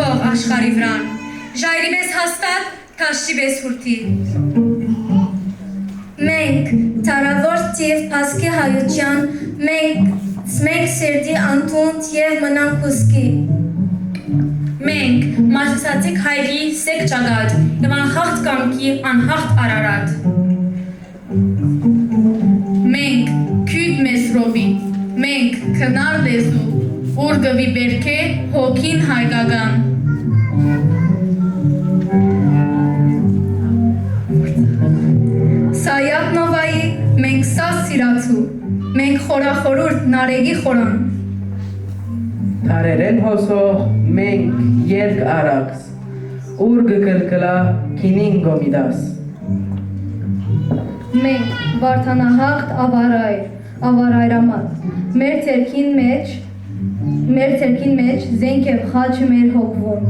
հող աշխարի վրան, ժայրի մեզ հաստատ, թաշի մեզ հուրթի։ Մենք թարավոր և պասկի հայության, մենք սերդի անտունդ և մնանք հուսկի։ Մենք մաշսացիկ հայրի սեք ճագատ և անխաղթ կամքի անհաղթ արարատ։ Մենք քյութ մեզ ռովի, մենք քնար լեզու, ուր գվի բերքե հոգին հայկական։ Սայապ նովայի, մենք սաս սիրացու, մենք խորախորուրդ նարեգի խորան։ Թարերեն հոսող մենք երկ արաքս, ուր գկլկլա կինին գոմիդաս։ Մենք վարդանահաղթ ավարայրամատ, մեր թերքին մեջ զենք և խաչը մեր հոգվում։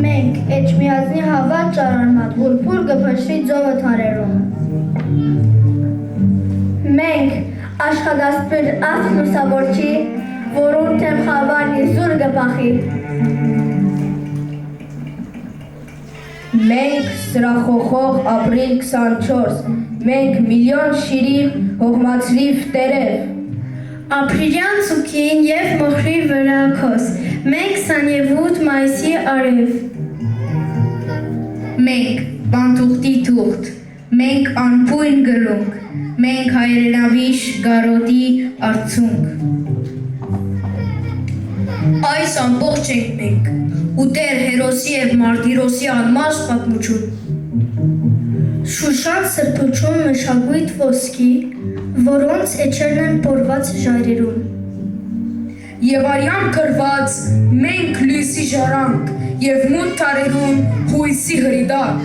Մենք էջմիածնի հավատ ճարարմատ, ուրպուր գպշրի ձովը թարերում։ Մենք աշխատասպիր աստ լուսավորչի, որուն թեմ խավարնի զուր գպախի։ Մենք սրախոխող ապրիլ 24, մենք միլիոն շիրիվ հողմացրիվ տերև։ Ապրիլյան ծուքին և մոխրի վրա քոս, մենք 28 մայիսի արև։ Մենք բանտուղտի թուղթ, մենք անպույն գրունք, մենք հայրենավիշ գարոտի արցունք։ Այս ամբողջ ենք մենք, ու տեր հերոսի և մարտիրոսի անմաշ պատմություն։ Շուշան սրբոչում մշակույթ ոսկի, որոնց էջերն են պորված ժայրերում։ Եվ արյան կրված մենք լույսի ժարանք և մութ թարերում հույսի հրիդակ։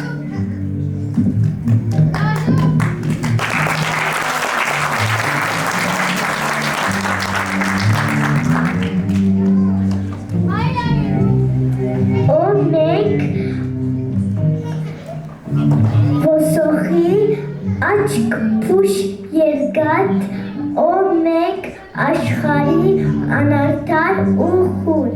Աչք փուշ երկաթ, ով մենք աշխարհի անարդար ու խուլ։